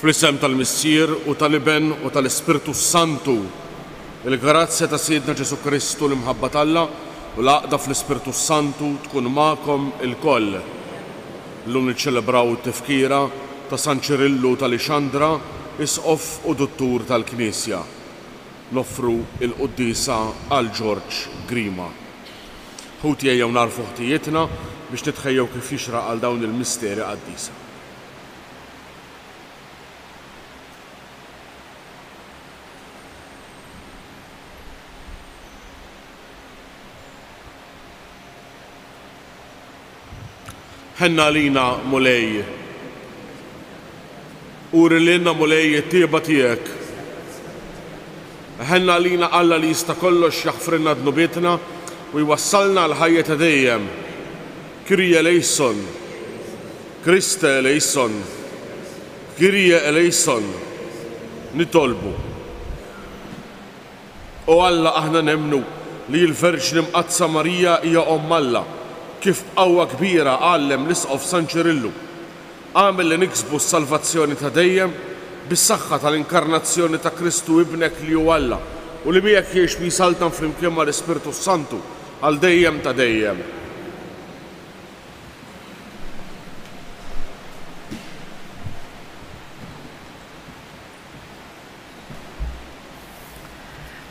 Fl-isem tal-Missier u tal-Iben u tal-Ispirtu Santu, il-grazzja ta' Siedna Ġesu Kristu l-imħabba Alla u l-għaqda fl-Ispirtu Santu tkun magħkom il-koll. Llum niċċelebraw it-tifkira ta' San Ċirillu tal-Ixandra, isqof u dottur tal-Knisja. Noffru il-Quddisa għal George Grima. Ħuti ejjew narfu ħtijietna biex nitħejjew kif jixraq għal dawn il-misteri qaddisa. Ħenna lina mulej, uri lina mulej it-tieba tiegħek. Ħenna lina Alla li jista' kollox jaħfrilna dnubietna u jwassalna l-ħajja ta' dejjem. Kyrie eleison, Kriste eleison, Kyrie eleison, nitolbu. U Alla aħna nemnu li l-Verġni Mqazza Marija hija Omm Alla, kif b'qawwa kbira għallem l-isqof San Ċirillu. Għamel li niksbu s-salvazzjoni ta' dejjem bis-saħħa tal-inkarnazzjoni ta' Kristu ibnek li hu Alla u li miegħek jgħix bisaltan flimkien mal-Ispirtu Santu għal dejjem ta' dejjem.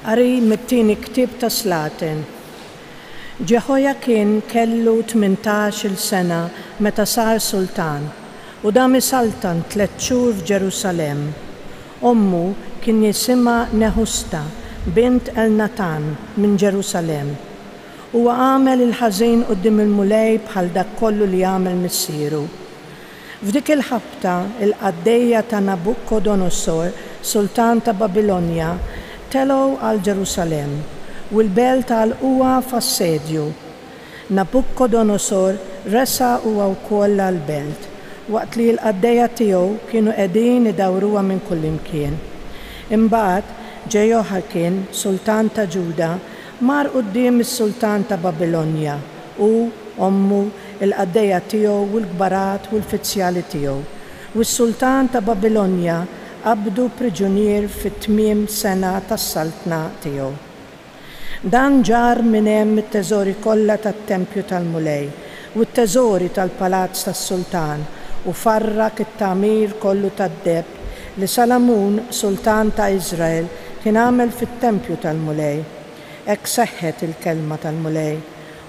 Qari mit-tieni ktieb ta' Slatin. Jehoiakin kellu 18 sena meta sar sultan u dam isaltan 3 xhur f'Ġerusalemm. Ommu kien jisimha Nehusta bint Elnatan minn Ġerusalemm. Huwa għamel il-ħażin quddiem il-mulej bħal dak kollu li għamel missieru. F'dik il-ħabta il-qaddejja ta' Nabucodonosor, sultan ta' Babilonja, telgħu għal Ġerusalemm u l-belt għalquha f'assedju. Nabucodonosor resa huwa wkoll għall-belt, waqt li l-qaddejja tiegħu kienu qegħdin idawruha minn kull imkien. Imbagħad Jehoiakin, sultan ta' Ġuda, mar quddiem is-sultan ta' Babilonja u ommu, il-qaddejja tiegħu u l-kbarat u l-fizzjali tiegħu. U s-sultan ta' Babilonja qabdu priġunier fit-tmiem sena tas-saltna tiegħu. Dan ġar minn hemm it-teżori kollha tat-Tempju tal-Mulej u t-teżori tal-Palazz tas-Sultan u farrak it-tagħmir kollu tad-deb li Salamun, sultan ta' Iżrael, kien għamel fit-Tempju tal-Mulej. Hekk seħħet il-kelma tal-Mulej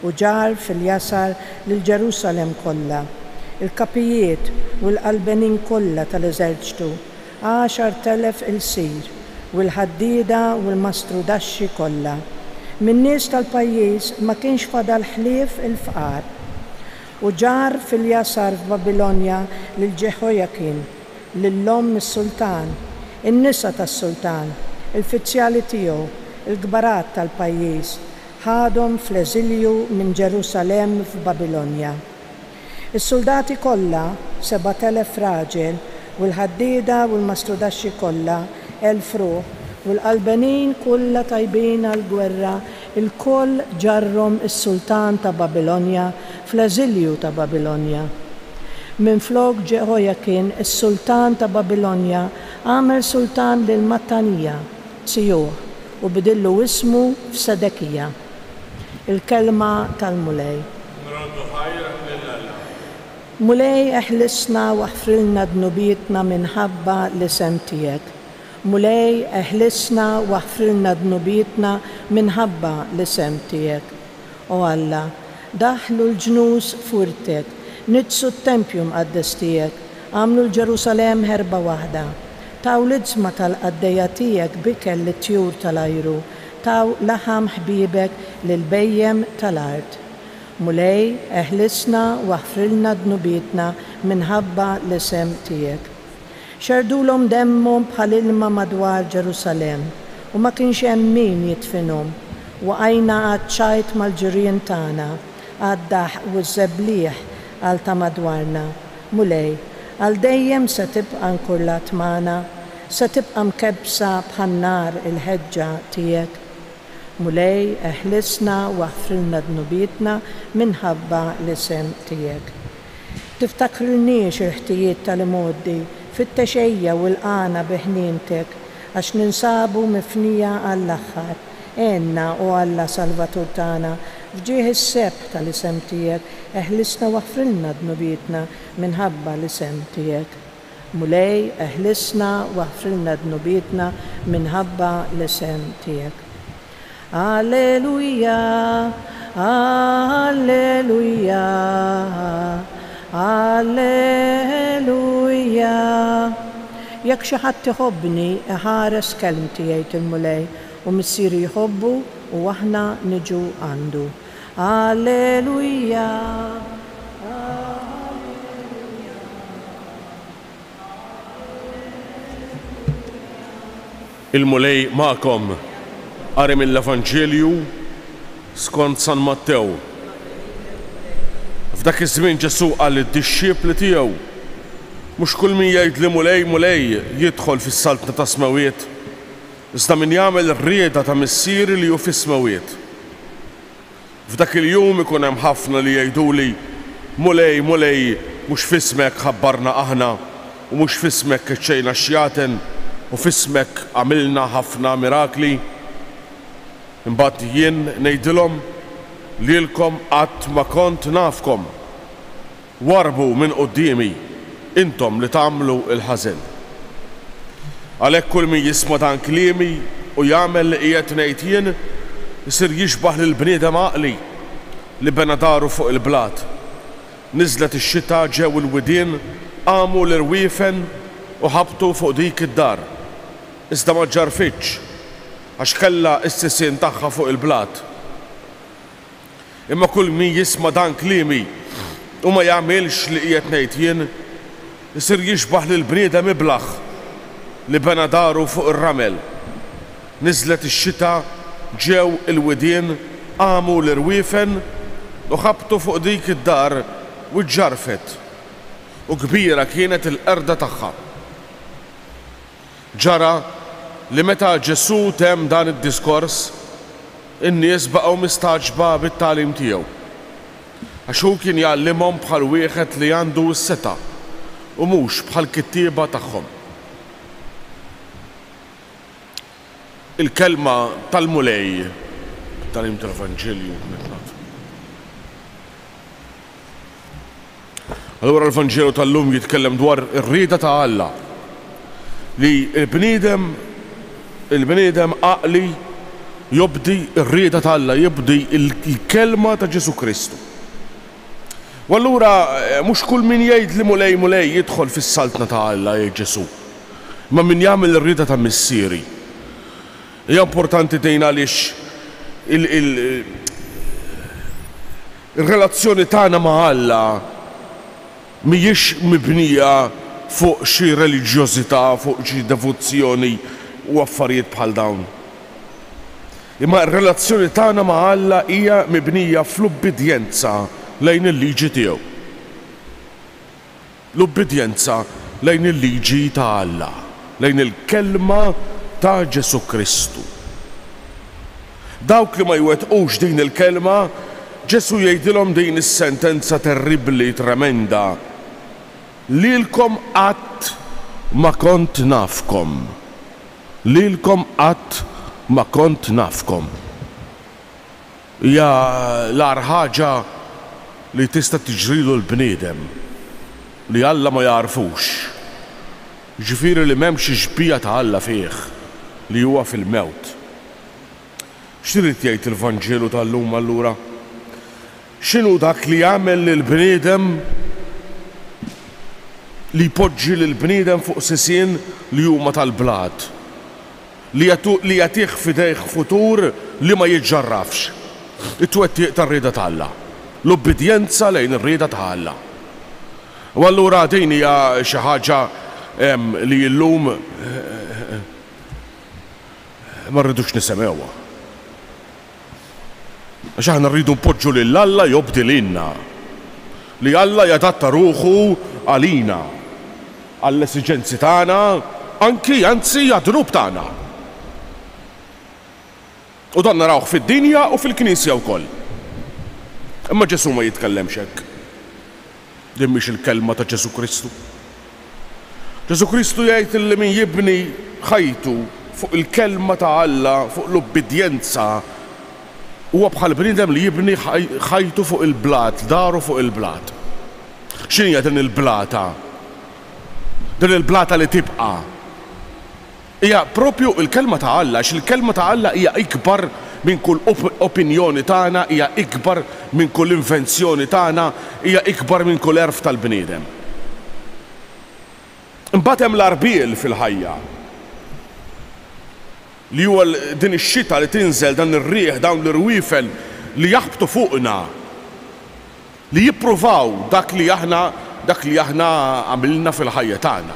u ġar fil-jasar lil Ġerusalemm kollha, il-kapijiet u l-qalbenin kollha tal-eżerċitu, 10,000 il-sir u l-ħaddieda u l-mastrudaxxi kollha. Min-nies tal-pajjiż ma kienx fadal ħlief il-fqar. U ġar fil-jasar f'Babilonja lil Jehoiakin, lill-omm is-sultan, in-nisa tas-sultan, il-fizzjali tiegħu, il-kbarat tal-pajjiż, ħadhom fl-eżilju minn Ġerusalemm f'Babilonja. Is-soldati kollha, 7,000 raġel, u l-ħaddieda u l-mastrudaxxi kollha, 1000 ruħ, u l-qalbenin kollha tajbin għall-gwerra, il-koll ġarrom is-sultan ta' Babilonja fl-eżilju ta' Babilonja. Minflok Jehoiakin, is-sultan ta' Babilonja, għamel sultan lil Mattanija, Tzjuh, u bidillu ismu f'Sedekija. Il-kelma tal-Mulej. Mulej eħlisna u ħfrilna dnubietna minħabba l-isem tiegħek. Mulej eħlisna u ħfrilna dnubietna minħabba l-isem tiegħek. O Alla, daħlu l-ġnus furtek, nitsu t-tempju mqaddes tiegħek, għamlu l-Ġerusalemm ħerba waħda. Taw l-iżma tal-qaddejja tiegħek bikel lit-tjur tal-ajru, taw laħam ħbibek lil-bejjem tal-art. Mulej eħlisna u ħfrilna dnubietna minħabba l-isem tiegħek. Xerdulhom demmhom bħal ilma madwar Ġerusalemm u ma kienx hemm min jidfinhom. Waqajna għaċċajt mal-ġirien tagħna, għad-daħ u żebblieħ għal ta' madwarna. Mulej, għal dejjem se tibqa' nkurlat magħna, se tibqa' mkebbsa bħan-nar il-ħeġġa tiegħek. Mulej eħlisna u ħfrilna dnubietna minħabba l-isem tiegħek. Tiftakrilniex il-ħtijiet tal-imoddi fit-texejja u l-qana biħnintek għax ninsabu mifnija għall-aħħar. Enna u Alla Salvatur tagħna fġieħ is-seb tal-isem tiegħek eħlisna waħfrilna dnubietna minħabba l-isem tiegħek. Mulej eħlisna waħfrilna dnubietna minħabba l-isem tiegħek. Alleluja, alleluja, alleluja. Jekk xi ħadd iħobbni iħares kelmti jgħid il-mulej u missieri jħobbu u aħna niġu għandu. Alleluja. Il-mulej ma'kom qari mill-Evanġelju skont San Mattew. F'dak iż-żmien Ġesu qal lid-dixxiepli tiegħu mhux kull min jgħid li mulej jidħol fis-saltna ta' smawiet, iżda min jagħmel ir-rieda ta' missieri li hu fis-smawiet. F'dak il-jum ikun hemm ħafna li jgħiduli mulej mhux f'ismek ħabbarna aħna u mhux f'ismek keċċejna xjaten u f'ismek għamilna ħafna mirakli. Imbagħad jien ngħidilhom lilkom qatt ma kont nafkom. Warbu minn qudiemi intom li tagħmlu l-ħażin. Għalhekk kull min jisma' dan kliemi u jagħmel li qiegħed ngħid jien isir jixbaħ lil bniedem għaqli li bena daru fuq il-blat. Niżlet ix-xita ġew il-widien qamu l-irwiefen u ħabtu fuq dik id-dar. Iżda ma ġarfitx għax kellha s-sisien tagħha fuq il-blat. Imma kull min jisma' dan kliemi u ma jagħmilx li qiegħed ngħid jien isir jixbaħ lil bniedem iblaħ li bena daru fuq ir-ramel. Niżlet ix-xita ġew il-widien qamu l-irwiefen u ħabtu fuq dik id-dar u ġarfet u kbira kienet il-qerda tagħha. Ġara li meta Ġesu temm dan id-diskors in-nies baqgħu mistaġba bit-tagħlim tiegħu għax hu kien jgħallimhom bħal wieħed li għandu s-seta' u mhux bħal kittieba tagħhom. Il-kelma tal-mulej tal-im tal-Evanġelju nitnat. Allura l-Evanġelju tal-lum jitkellem dwar ir-rieda ta' Alla li il-bniedem għaqli jobdi ir-rieda ta' Alla, jobdi il-kelma ta' Ġesu Kristu. U allura mhux kull min jgħid li mulej jidħol fis-saltna ta' Alla jgħid Ġesu, ma min jagħmel ir-rieda ta' missieri. Hija importanti tgħin għaliex il-relazzjoni tagħna ma' Alla mhijiex mibnija fuq xi reliġjożità, fuq xi devozzjoni u affarijiet bħal dawn. Imma r-relazzjoni tagħna ma' Alla hija mibnija fl-ubbidjenza lejn il-liġi tiegħu. L-ubbidjenza lejn il-liġi ta' Alla, lejn il-kelma ta' Ġesu Kristu. Dawk li ma jwettqux din il-kelma, Ġesu jgħidilhom din is-sentenza terribbli tremenda. Lilkom qatt ma kont nafkom. Lilkom qatt ma kont nafkom. Hija l-ar ħaġa li tista' tiġrilu l-bniedem li Alla ma jarfux. Ġifieri li m'hemmx ġbija ta' Alla fih li huwa fil-mewt. X'trid jgħid il-Vanġelu tal-lum allura? X'inhu dak li jagħmel lill-bniedem li jpoġġi lill-bniedem fuq sisien li huma tal-blat, li jagħtih f'idejh futur li ma jiġġarrafx. It-twettiq tar-rieda ta' Alla, l-ubbidjenza lejn ir-rieda ta' Alla. U allura din hija xi ħaġa li llum ma rridux nisemgħuha. Għax aħna rridu npoġġu lil Alla jobdi lilna. Li Alla jadatta ruħu għalina, għall-esiġenzi tagħna, anzi għad-dnub tagħna. U dan narawh fid-dinja u fil-Knisja wkoll. Imma Ġesu ma jitkellemx hekk. Din mhix il-kelma ta' Ġesu Kristu. Ġesu Kristu jgħid li min jibni ħajtu fuq il-kelma ta' Alla, fuq l-obbedjenza, huwa bħal bniedem li jibni ħajtu fuq il-blat, daru fuq il-blat. X'inhi din il-blata? Din il-blata li tibqa' hija propju il-kelma ta' Alla, il-kelma ta' Alla hija ikbar minn kull opinjoni tagħna, hija ikbar minn kull invenzjoni tagħna, hija ikbar minn kull erf tal-bniedem. Imbagħad hemm l-arbiel fil-ħajja. Li huwa din ix-xita li tinżel dan ir-riħ, dawn l-irwiefel li jaħbtu fuqna. Li jippruvaw dak li aħna għamilna fil-ħajja tagħna.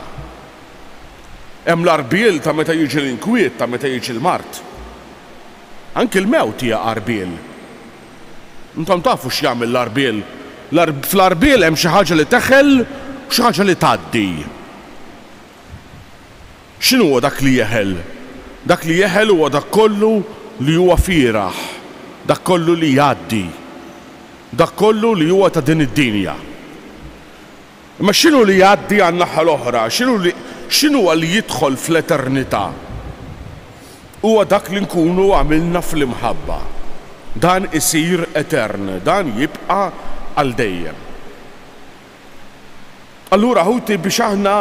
Hemm l-arbiel ta' meta jiġi l-inkwiet, ta' meta jiġi l-mart. Anki l-mewt hija arbiel. Intom tafu x'jagħmel l-arbiel. Fl-arbiel hemm xi ħaġa li teħel u xi ħaġa li tgħaddi. X'inhu huwa dak li jeħel? Dak li jeħel huwa dak kollu li huwa fieraħ, dak kollu li jgħaddi, dak kollu li huwa ta' din id-dinja. Imma x'inhu li jgħaddi għan-naħa l-oħra? X'inhu li jidħol fl-eternità? Huwa dak li nkunu għamilna fl-imħabba. Dan isir etern, dan jibqa' għal dejjem. Allura ħuti biex aħna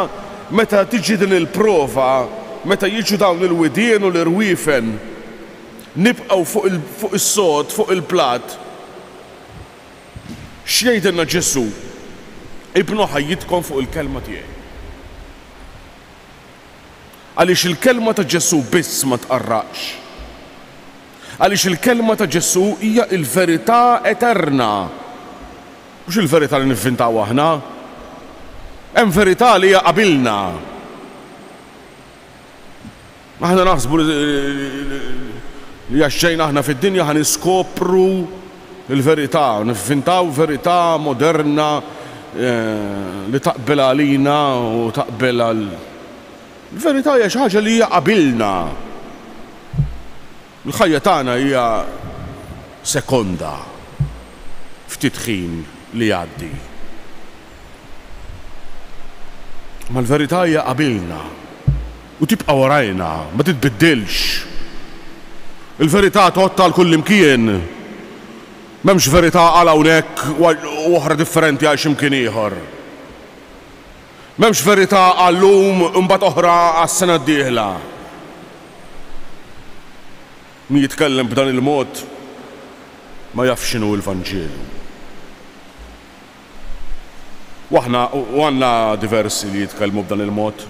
meta tiġi din il-prova, meta jiġu dawn il-widien u l-irwiefen, nibqgħu fuq is-sod, fuq il-plat. X'jgħidilna Ġesu? Ibnu ħajjitkom fuq il-kelma tiegħi. Għaliex il-kelma ta' Ġesu biss ma tqarraqx. Għaliex il-kelma ta' Ġesu hija l-verità eterna. Mhux il-verità li nivvintaw aħna. Hemm verità li hija qabilna. Aħna naħsbu li għaxġejna aħna fid-dinja ħan iskopru il-verità, nivvintaw verità moderna li taqbel għalina u taqbel għal. Il-verità hija xi ħaġa li hija qabilna. Il-ħajja tagħna hija sekonda ftit ħin li jgħaddi. Ma l-verità hija qabilna u tibqa' warajna, ma titbiddilx. Il-verità totta l kull imkien. M'hemmx verità għal hawnhekk u oħra differenti għal x'imkien ieħor. M'hemmx verità għallum imbagħad oħra għas-sena d-dieħla. Min jitkellem b'dan il-mod ma jafx x'inhu l-Vanġelu. U għandna diversi li jitkellmu b'dan il-mod.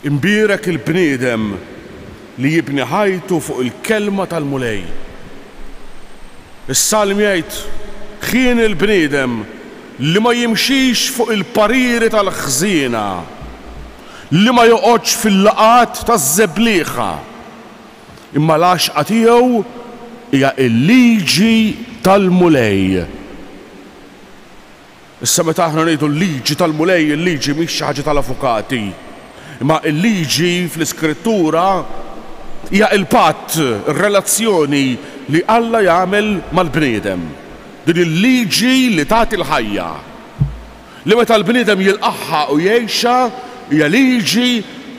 Imbierek il-bniedem li jibni ħajtu fuq il-kelma tal-mulej. Is-Salm jgħid ħien il-bniedem li ma jimxix fuq il-pariri tal-ħżiena, li ma joqgħodx fil-laqat taż-żebblieħa, imma l-għaxqa tiegħu hija l-liġi tal-mulej. Issa meta aħna ngħidu l-liġi tal-mulej, il-liġi mhix xi ħaġa tal-avukati, imma l-liġi fl-Iskrittura hija l-patt, ir-relazzjoni li Alla jagħmel mal-bniedem. Din il-liġi li tagħti l-ħajja. Li meta l-bniedem jilqaħħa u jgħixha hija liġi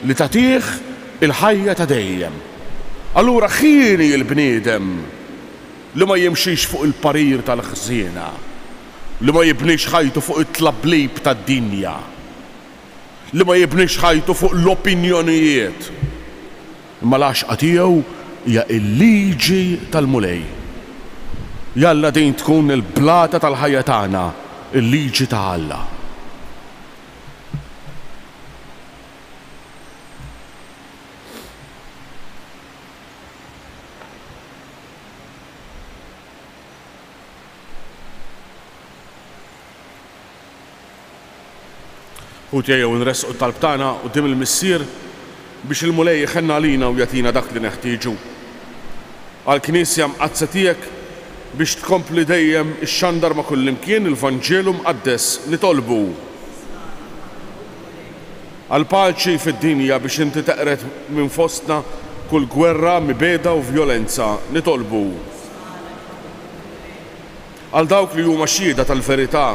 li tagħtih il-ħajja ta' dejjem. Allura ħieni l-bniedem li ma jimxix fuq il-parir tal-ħżiena, li ma jibniex ħajtu fuq it-tlablib tad-dinja, li ma jibniex ħajtu fuq l-opinjonijiet. Imma l-għaxqa tiegħu hija l-liġi tal-mulej. Jalla din tkun il-blata tal-ħajja tagħna, il-liġi ta' Alla. U tjejjew nresqu t-talb tagħna quddiem il-missier biex il-mulej jħenna għalina u jagħtina dak li neħtieġu. Għall-Knisja mqazza tiegħek biex tkompli dejjem ix-xandar ma' kull imkien il-Vanġelu mqaddes nitolbu. Għall-paċi fid-dinja biex inti teqret minn fostna kull gwerra, mibeda u vjolenza nitolbu. Għal dawk li huma xhieda tal-verità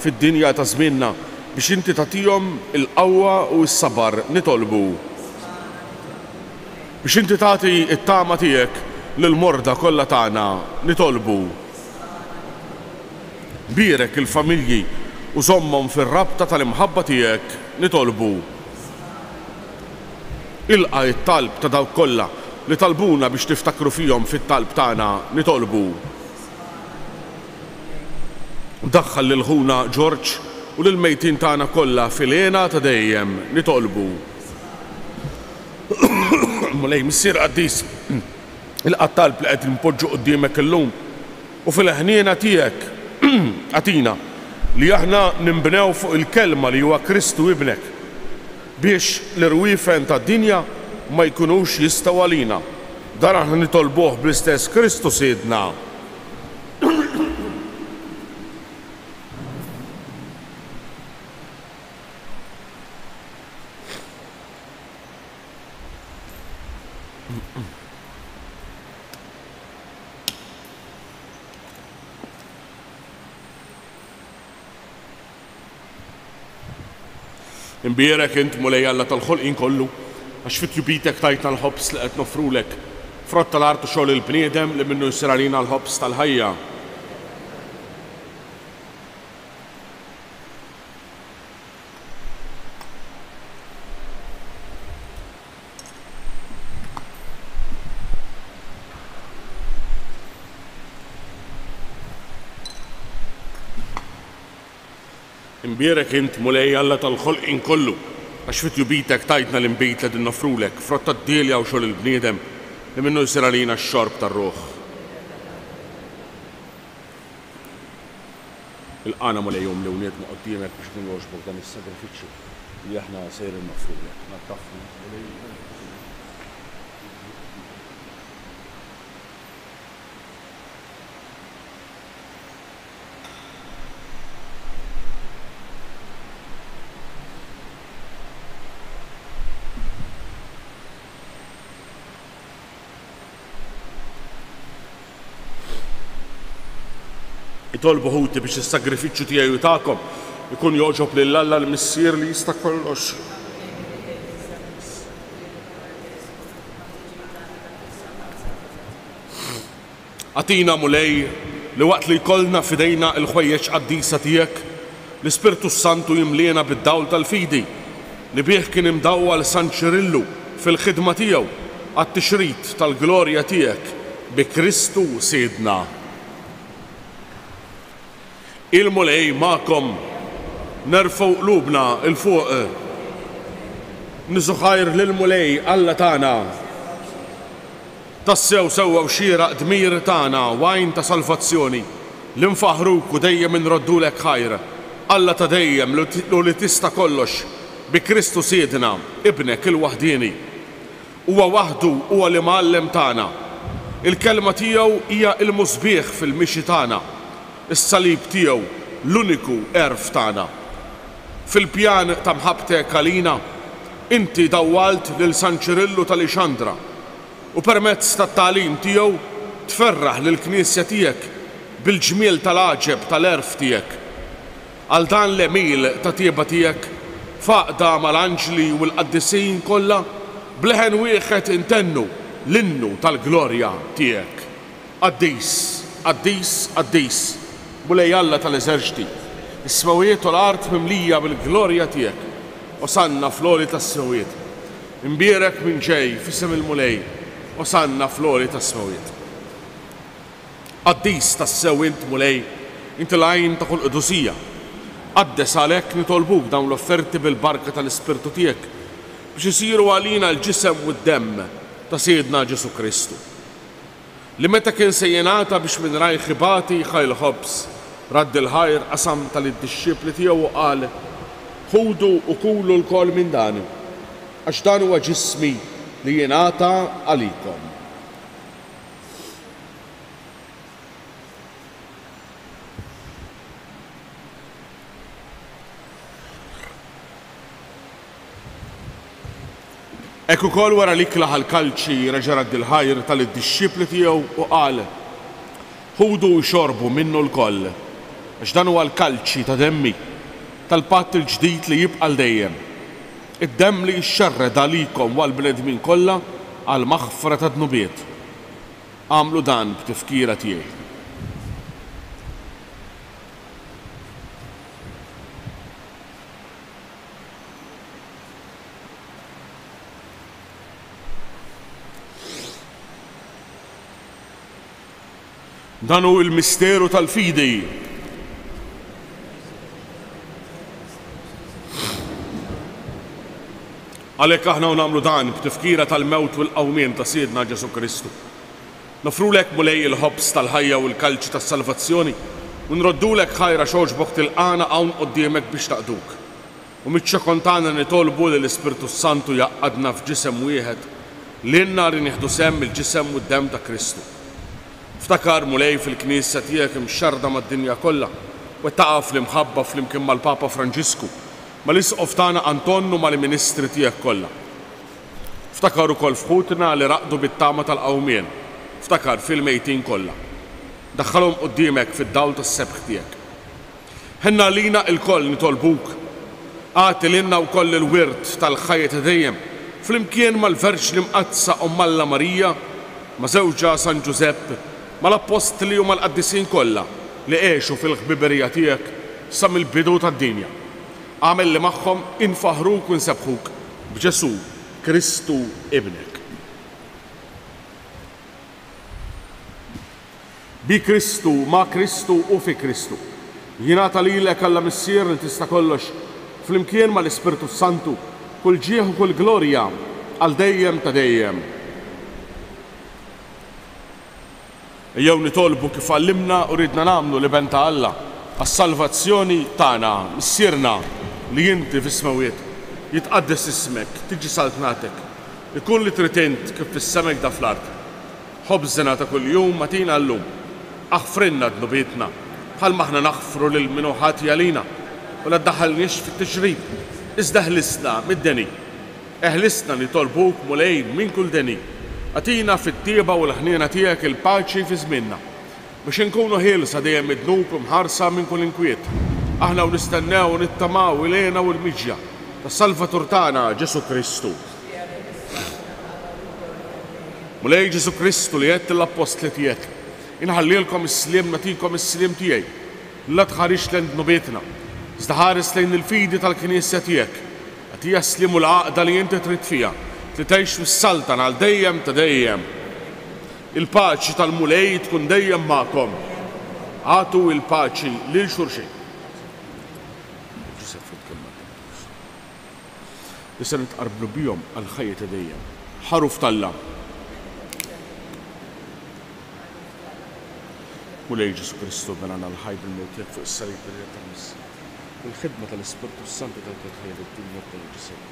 fid-dinja ta' żmienna biex inti tagħtihom il-qawwa u s-sabar nitolbu. Biex inti tagħti t-tama tiegħek lill-morda kollha tagħna nitolbu. Bierek il-familji u żommhom fir-rabta tal-imħabba tiegħek nitolbu. Ilqa' it-talb ta' dawk kollha li talbuna biex tiftakru fihom fit-talb tagħna nitolbu. Daħħal lil ħuna George u lil mejtin tagħna kollha fil-għena ta' dejjem nitolbu. Mulej missier qaddis ilqa' talb li qed impoġġu quddiemek illum u fil-ħniena tiegħek għatina li aħna nimbnew fuq il-kelma li huwa Kristu ibnek biex l-irwiefen tad-dinja ma jkunux jistgħu għalina. Dan aħna nitolbuh bl-istess Kristu Siedna. Imbierek int mulej Alla tal-ħolqien kollu għax fit-jubitek tajtna l-ħobs li qed nofrulek frott tal-art u xogħol il-bniedem li minnu jsir għalina l-ħobs tal-ħajja. Imbierek int mulej Alla tal-ħolqien kollu għax fit-jubitek tajtna l-imbit li din nofrulek frott tad-dilja u xogħol il-bniedem li minnu jsir għalina x-xorb tar-ruħ. Il-qana mulejhom li wniedna quddiemek biex ningoġbok dan is-sagrifiċċju li aħna sejrin nofrulek. Nattaffu. Itolbu ħuti biex is-sagrifiċċju tiegħi tagħkom ikun jogħġob lil Alla l-missier li jista' kollox. Għatina mulej li waqt li jkollna f'idejna l-ħwejjeġ qaddisa tiegħek l-Ispirtu Santu jimliena bid-dawl tal-fidi li bih kien imdawwa l San Ċirillu fil-ħidma tiegħu għat-tixrid tal-glorja tiegħek bi Kristu Siedna. Il-mulej ma'kom nerfgħu qlubna il-fuq. Nisuħajr lil-mulej Alla tagħna. Tassew sewwa xieraq dmir tagħna wajn ta' salvazzjoni li nfaħruk u dejjem inroddulek ħajr. Alla ta' dejjem li tista' kollox bi Kristu Siedna, ibnek il-waħdieni. Huwa waħdu huwa li mgħallem tagħna. Il-kelma tiegħu hija l-musbieħ fil-mixi tagħna. Is-salib tiegħu l-uniku erf tagħna. Fil-pjan ta' mħabbtek għalina, inti dawwalt lil San Ċirillu tal-Ixandra u permezz tat-tagħlim tiegħu tferraħ lill-Knisja tiegħek bil-ġmiel tal-għaġeb tal-erf tiegħek. Għal dan l-emil ta' tieba tiegħek faqda mal-anġli u l-qaddisin kollha bleħen wieħed intennu l-innu tal-glorja tiegħek. Qaddis, qaddis, qaddis. Mulej Alla tal-eżerċti, is-smawiet u l-art mimlija bil-glorja tiegħek, osanna flori tas-smawiet. Imbierek minn ġej f'isem il-mulej, osanna flori tas-smawiet. Qaddis tas-sewint mulej, inti l-għajn ta' kull qudusija. Qaddes għalhekk nitolbuk dawn l-offerti bil-barka tal-Ispirtu tiegħek biex isiru għalina l-ġisem u d-demm ta' Siedna Ġesu Kristu. Li meta kien sejjenata biex minn rajħibati ħajl ħobs radd il-ħajr qasam tal-disċipli tiegħu u qal ħudu u kulu l-kol minn dan għax dan huwa ġismi li jingħata għalikom. Ekku kol wara li klaħ l-kalċi reġa' radd il-ħajr tal-disċipli tiegħu u qal ħudu xorbu minnu l-koll għax dan huwa l-kalċi ta' demmi tal-patt il-ġdid li jibqa' l-dejjem. Id-demm li jxarred għalikom u għall-bnedmin kollha għal maħfra ta' dnubiet. Għamlu dan b'tifkira tiegħi. Dan hu l-misteru tal-fidi. Għalhekk aħna nagħmlu dan b'tifkira tal-mewt u l-qawmien ta' Siedna Ġesu Kristu. Nofrulek mulej il-ħobs tal-ħajja u l-kalċi tas-salvazzjoni u nroddulek ħajra xogħġbok tilqana hawn quddiemek biex taqduk. U miċ-ċokontana nitolbu li l-Ispirtu Santu jaqadna f'ġisem wieħed li nar nieħdu semm il-ġisem u d-demm ta' Kristu. Ftakar mulej fil-Knisja tiegħek imxarda mad-dinja kollha u taqaf fl-imħabba flimkien mal-Papa Franġisku mal-isqof tagħna Antonnu mal-Ministri tiegħek kollha. Ftakar ukoll f'ħutna li raqdu bit-tama tal-qawmien. Ftakar fil-mejtin kollha. Daħħalhom quddiemek fid-dawl tas-sebħ tiegħek. Ħenna lina l-koll nitolbuk. Għati lilna wkoll il-wirt tal-ħajja ta' dejjem flimkien mal-Verġ l-Imqazza Alla Marija ma' żewġa San Giuseppe mal-Apostli u mal-Qaddisin kollha li għexu fil-ħbiberija tiegħek sa mill-bidu tad-dinja. Għamel li magħhom infaħruk u nsebħuk b'Ġesu Kristu Ibnek. Bi Kristu, ma' Kristu u fi Kristu. Jingħata lilek Alla Missier li tista' kollox flimkien mal-Ispirtu Santu kull ġieħ u kull glorja għal dejjem ta' dejjem. Jew nitolbu kif għallimna u ridna nagħmlu li benta Alla għas-salvazzjoni tagħna, missierna li inti fis-smawiet jitqaddes ismek, tiġi saltnatek, ikun li trid int kif fis-semek da fl-ard. Ħobżna ta' kuljum matina llum, aħfrinna dnubietna bħalma aħna naħfru lil min hu ħati għalina u la ddaħħalniex fit-tixrib, iżda ħlisna mid-deni. Eħlisna nitolbuk mulejn minn kull deni. Għatina fit-tieba u l-ħniena tiegħek il-paċi fi żmienna biex inkunu ħielsa dejjem midnub mħarsa minn kull inkwiet. Aħna nistennew u nittamaw ilejna u l-miġja tas-Salvatur tagħna Ġesu Kristu. Mulej Ġesu Kristu li qed l-Apostli tiegħek, inħallilkom is-sliem nagħtikom is-sliem tiegħi. La tħarix lejn dnubietna, iżda ħares lejn il-fidi tal-Knisja tiegħek. Għatija slim u l-għaqda li inti trid fiha. Li tgħix fis-saltan għal dejjem ta' dejjem. Il-paċi tal-mulej tkun dejjem magħkom. Għatu il-paċi lil xulxin. Issa nitqarblu bihom għal ħajja ta' dejjem. Ħaruf tal-Alla. Mulej Ġesu Kristu benana l-ħaj bil-mewt tiegħek fuq is-salib tal-miss. Il-ħidma tal-Ispirtu Santu tal-ħajja tad-dinja tal-ġisem.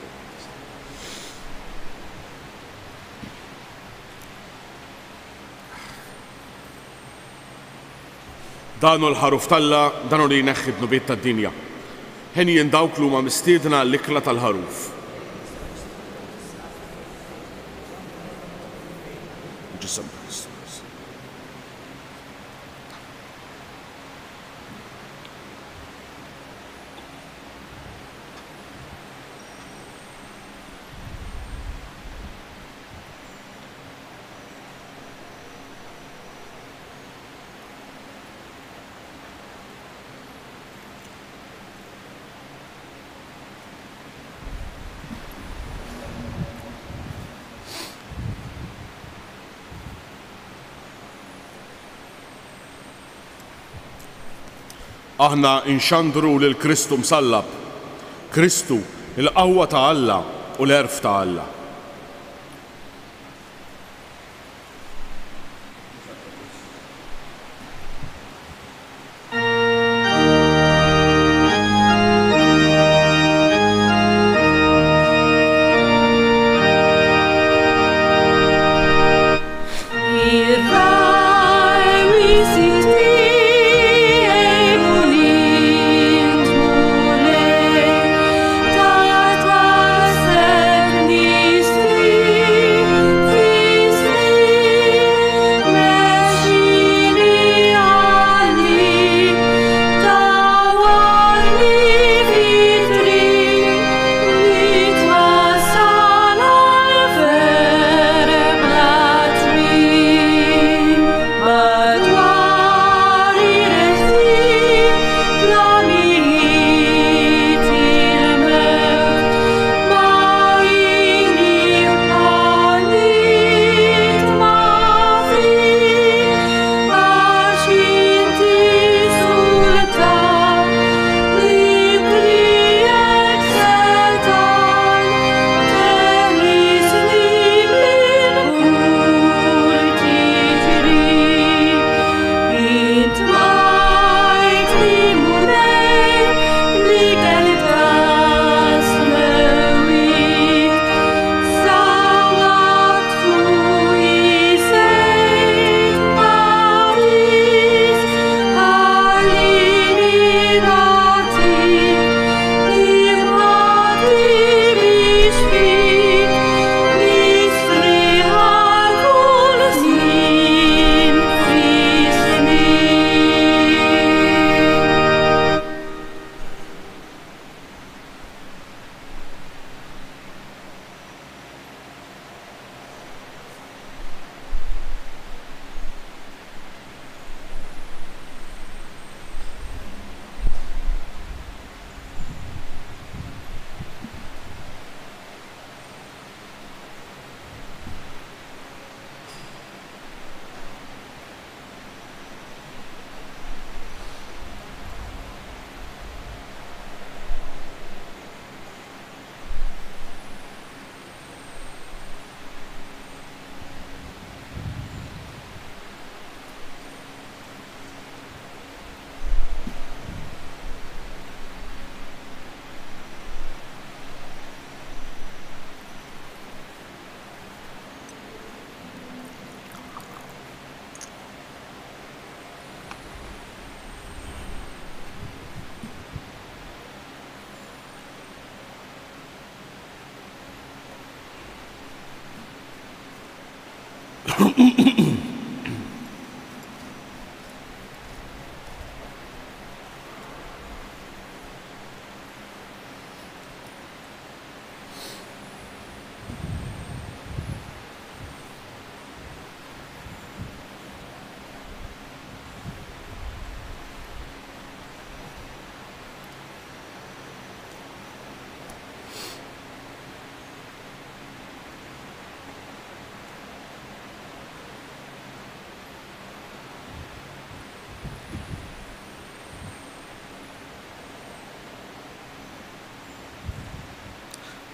Danu l-ħaruf tal-Alla, danu li jneħħi dnubiet tad-dinja. Ħen jien dawk li huma mistiedna l-ikla tal-ħaruf. Ġisem Kristu. Aħna inxandru lil Kristu msallab, Kristu il-qawwa ta' Alla u l-erf ta' Alla. Ni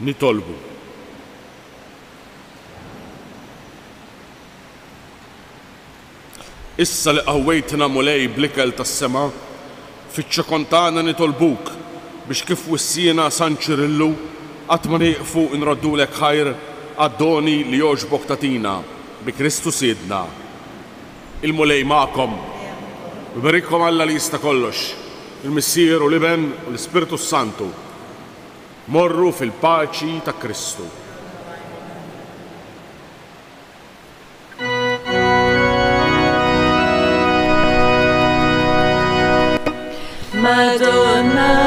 nitolbu. Issa li qawwejtina mulej bl-ikel tas-sema, fiċ-ċokontana nitolbuk biex kif wissiena San Ċirillu qatt ma nieqfu nroddulek ħajr għad-doni li jogħġbok tatina bi Kristu Siedna. Il-mulej magħkom. Ibarikkom Alla li jista' kollox, il-Missier u l-Iben u l-Ispirtu Santu. Morru fil-paċi ta' Kristu. Madonna